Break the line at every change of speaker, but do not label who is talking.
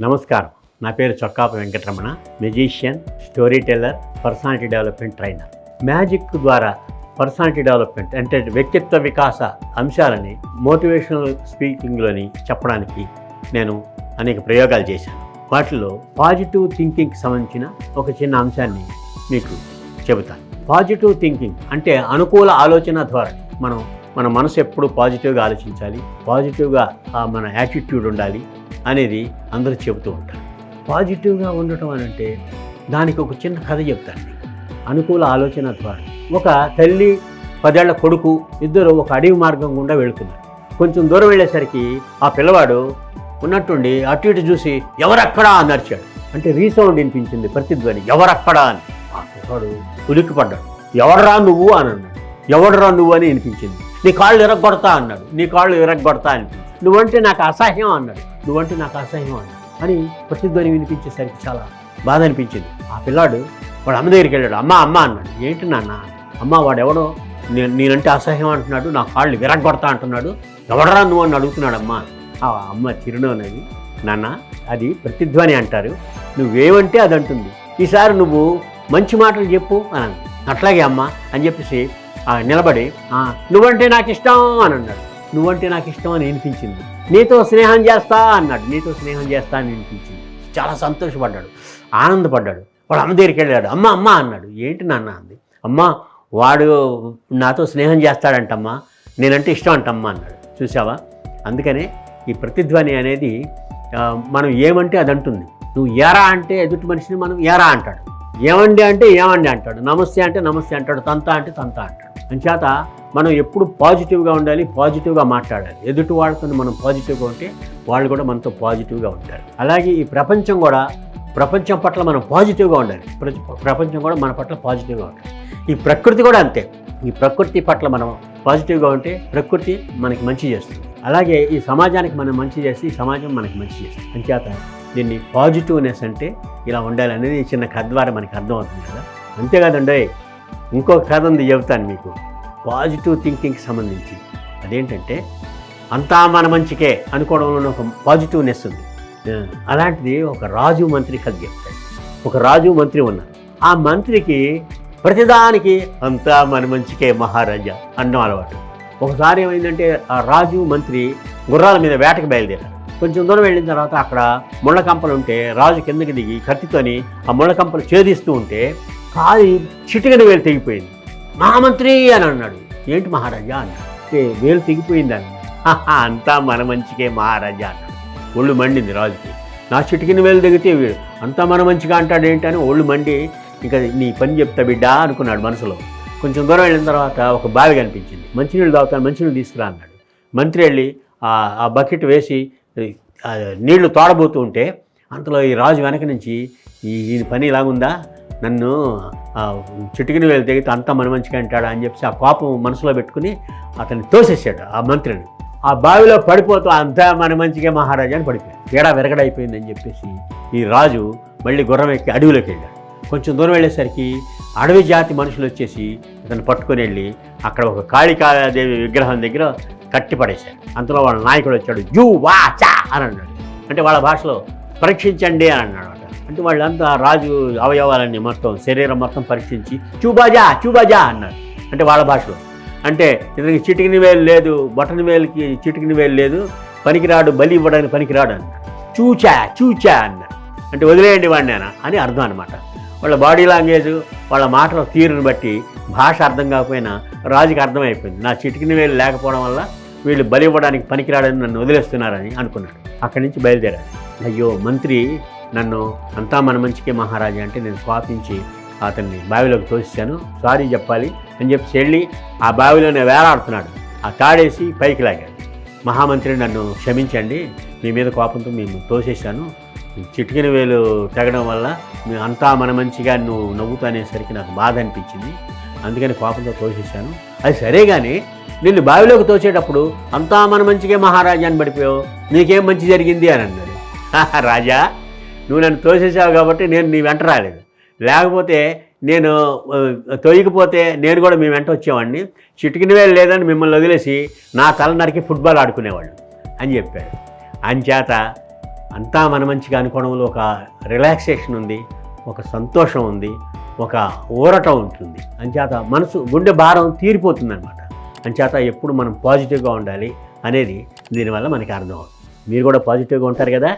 నమస్కారం. నా పేరు Chokkapa Venkataramana, magician, story teller, personality development trainer. Magic ద్వారా పర్సనాలిటీ డెవలప్మెంట్ అంటే వ్యక్తిత్వ వికాస అంశాలని మోటివేషనల్ స్పీకింగ్లోని చెప్పడానికి నేను అనేక ప్రయోగాలు చేశాను. వాటిలో పాజిటివ్ థింకింగ్కి సంబంధించిన ఒక చిన్న అంశాన్ని మీకు చెబుతాను. పాజిటివ్ థింకింగ్ అంటే అనుకూల ఆలోచన ద్వారా మన మనసు ఎప్పుడు పాజిటివ్గా ఆలోచించాలి, పాజిటివ్గా మన యాటిట్యూడ్ ఉండాలి అనేది అందరూ చెబుతూ ఉంటారు. పాజిటివ్గా ఉండటం అని అంటే దానికి ఒక చిన్న కథ చెప్తాను. అనుకూల ఆలోచన ద్వారా ఒక తల్లి 10 ఏళ్ల కొడుకు ఇద్దరు ఒక అడవి మార్గం గుండా వెళుతున్నారు. కొంచెం దూరం వెళ్ళేసరికి ఆ పిల్లవాడు ఉన్నట్టుండి అటు ఇటు చూసి ఎవరక్కడా అని అరిచాడు. అంటే రీసౌండ్ వినిపించింది, ప్రతిధ్వని, ఎవరక్కడా అని. ఆ పిల్లవాడు ఉలిక్కిపడ్డాడు. ఎవడరా నువ్వు అని అన్నాడు. ఎవడరా నువ్వు అని వినిపించింది. నీ కాళ్ళు ఇరగొడతా అన్నాడు. నీ కాళ్ళు ఇరగొడతా అనిపించింది. నువ్వంటే నాకు అసహ్యం అన్నాడు. నువ్వంటే నాకు అసహ్యం అన్నాడు అని ప్రతిధ్వని వినిపించేసరికి చాలా బాధ అనిపించింది. ఆ పిల్లాడు వాడు అమ్మ దగ్గరికి వెళ్ళాడు. అమ్మ అమ్మ అన్నాడు. ఏంటి నాన్న? అమ్మ వాడెవడో నేనంటే అసహ్యం అంటున్నాడు, నా కాళ్ళు విరగొడతా అంటున్నాడు, ఎవడరా నువ్వు అని అడుగుతున్నాడు అమ్మ. ఆ అమ్మ చిరునవ్వునది, నాన్న అది ప్రతిధ్వని అంటారు, నువ్వేమంటే అది అంటుంది, ఈసారి నువ్వు మంచి మాటలు చెప్పు అని. అట్లాగే అమ్మ అని చెప్పేసి నిలబడి నువ్వంటే నాకు ఇష్టం అని అన్నాడు. నువ్వంటే నాకు ఇష్టం అని వినిపించింది. నీతో స్నేహం చేస్తా అన్నాడు. నీతో స్నేహం చేస్తా అని వినిపించింది. చాలా సంతోషపడ్డాడు, ఆనందపడ్డాడు. వాడు అమ్మ దగ్గరికి వెళ్ళాడు. అమ్మ అమ్మ అన్నాడు. ఏంటి నాన్న అంది. అమ్మ వాడు నాతో స్నేహం చేస్తాడంటమ్మా, నేనంటే ఇష్టం అంటమ్మా అన్నాడు. చూసావా? అందుకనే ఈ ప్రతిధ్వని అనేది మనం ఏమంటే అది అంటుంది. నువ్వు ఏరా అంటే ఎదుటి మనిషిని మనం ఏరా అంటాడు, ఏమండి అంటే ఏమండి అంటాడు, నమస్తే అంటే నమస్తే అంటాడు, తంత అంటే తంత అంటాడు. అంచేత మనం ఎప్పుడు పాజిటివ్గా ఉండాలి, పాజిటివ్గా మాట్లాడాలి. ఎదుటి వాళ్ళతో మనం పాజిటివ్గా ఉంటే వాళ్ళు కూడా మనతో పాజిటివ్గా ఉంటారు. అలాగే ఈ ప్రపంచం పట్ల మనం పాజిటివ్గా ఉండాలి. ప్రపంచం కూడా మన పట్ల పాజిటివ్గా ఉండాలి. ఈ ప్రకృతి కూడా అంతే. ఈ ప్రకృతి పట్ల మనం పాజిటివ్గా ఉంటే ప్రకృతి మనకి మంచి చేస్తుంది. అలాగే ఈ సమాజానికి మనం మంచి చేసి ఈ సమాజం మనకి మంచి చేస్తుంది. అంచేత దీన్ని పాజిటివ్నెస్ అంటే ఇలా ఉండాలి అనేది చిన్న కథ ద్వారా మనకి అర్థమవుతుంది కదా. అంతేకాదండి, ఇంకొక కథ ఉంది, చెబుతాను మీకు. పాజిటివ్ థింకింగ్కి సంబంధించి. అదేంటంటే అంతా మన మంచికే అనుకోవడంలో ఒక పాజిటివ్నెస్ ఉంది. అలాంటిది ఒక రాజు మంత్రి కథ చెప్తాడు. ఒక రాజు మంత్రి ఉన్నారు. ఆ మంత్రికి ప్రతిదానికి అంతా మన మంచికే మహారాజా అన్నం అలవాటు. ఒకసారి ఏమైందంటే ఆ రాజు మంత్రి గుర్రాల మీద వేటకి బయలుదేరారు. కొంచెం దూరం వెళ్ళిన తర్వాత అక్కడ ముళ్ళకంపలు ఉంటే రాజు కిందకి దిగి కత్తితోని ఆ ముళ్ళకంపలు ఛేదిస్తూ ఉంటే కాలి చిటికన వేలు తెగిపోయింది. మహామంత్రి అని అన్నాడు. ఏంటి మహారాజా అన్నాడు. వేలు తెగిపోయింది అన్నాడు. అంతా మన మంచికే మహారాజా అన్నాడు. ఒళ్ళు మండింది రాజుకి. నా చిటికిన వేలు తెగితే వీడు అంతా మన మంచిగా అంటాడు ఏంటని ఒళ్ళు మండి, ఇంకా నీ పని చెప్తా బిడ్డా అనుకున్నాడు మనసులో. కొంచెం దూరం వెళ్ళిన తర్వాత ఒక బావి కనిపించింది. మంచినీళ్ళు తాగుతాను, మంచినీళ్ళు తీసుకురా అన్నాడు. మంత్రి వెళ్ళి ఆ బకెట్ వేసి నీళ్లు తోడబోతూ ఉంటే అంతలో ఈ రాజు వెనక నుంచి ఈ పని ఇలాగుందా, నన్ను చిటికిన వేలు తెగితే అంతా మన మంచిగా అంటాడా అని చెప్పి ఆ కోపం మనసులో పెట్టుకుని అతన్ని తోసేసాడు ఆ మంత్రిని. ఆ బావిలో పడిపోతూ అంతా మన మంచిగా మహారాజా అని పడిపోయాడు. తేడా విరగడైపోయిందని చెప్పేసి ఈ రాజు మళ్ళీ గుర్రం ఎక్కి అడవిలోకి వెళ్ళాడు. కొంచెం దూరం వెళ్ళేసరికి అడవి జాతి మనుషులు వచ్చేసి అతను పట్టుకొని వెళ్ళి అక్కడ ఒక కాళికాదేవి విగ్రహం దగ్గర కట్టి పడేశాడు. అంతలో వాళ్ళ నాయకుడు వచ్చాడు. జూ వా చా అని అన్నాడు. అంటే వాళ్ళ భాషలో పరీక్షించండి అని అన్నాడు. అంటే వాళ్ళంతా రాజు అవయవాలన్నీ మొత్తం శరీరం మొత్తం పరీక్షించి చూబాజా చూబాజా అన్నాడు. అంటే వాళ్ళ భాషలో. అంటే ఇతనికి చిటికిన వేలు లేదు, బటన్ వేలుకి చిటికిన వేలు లేదు, పనికిరాడు, బలి ఇవ్వడానికి పనికిరాడు అన్నాడు. చూచా చూచా అన్నాడు. అంటే వదిలేయండి వాడిని అని అర్థం అనమాట. వాళ్ళ బాడీ లాంగ్వేజ్, వాళ్ళ మాటల తీరుని బట్టి భాష అర్థం కాకపోయినా రాజుకి అర్థమైపోయింది. నా చిటికిన వేలు లేకపోవడం వల్ల వీళ్ళు బలి ఇవ్వడానికి పనికిరాడని నన్ను వదిలేస్తున్నారని అనుకున్నాడు. అక్కడి నుంచి బయలుదేరాడు. అయ్యో మంత్రి నన్ను అంతా మన మంచికే మహారాజా అంటే నేను కోపించి అతన్ని బావిలోకి తోసేశాను, సారీ చెప్పాలి అని చెప్పి వెళ్ళి ఆ బావిలోనే వేలాడుతున్నాడు. ఆ తాడేసి పైకి లాగాడు. మహామంత్రి నన్ను క్షమించండి, మీ మీద కోపంతో మేము తోసేశాను, చిటికిన వేలు తెగడం వల్ల అంతా మన మంచిగా నువ్వు నవ్వుతూ అనేసరికి నాకు బాధ అనిపించింది, అందుకని కోపంతో తోసేశాను. అది సరే కానీ నిన్ను బావిలోకి తోసేటప్పుడు అంతా మన మంచిగా మహారాజా అని పడిపోయావు, నీకేం మంచి జరిగింది అని అన్నాడు. రాజా, నువ్వు నన్ను తోసేసావు కాబట్టి నేను నీ వెంట రాలేదు, లేకపోతే నేను తొయ్యకపోతే నేను కూడా మీ వెంట వచ్చేవాడిని, చిటికిన వేలు లేదని మిమ్మల్ని వదిలేసి నా తల నరికి ఫుట్బాల్ ఆడుకునేవాళ్ళు అని చెప్పాడు. అంచేత అంతా మన మంచిగా అనుకోవడంలో ఒక రిలాక్సేషన్ ఉంది, ఒక సంతోషం ఉంది, ఒక ఊరట ఉంటుంది. అంచేత మనసు గుండె భారం తీరిపోతుంది అనమాట. అంచేత ఎప్పుడు మనం పాజిటివ్గా ఉండాలి అనేది దీనివల్ల మనకి అర్థం అవుతుంది. మీరు కూడా పాజిటివ్గా ఉంటారు కదా.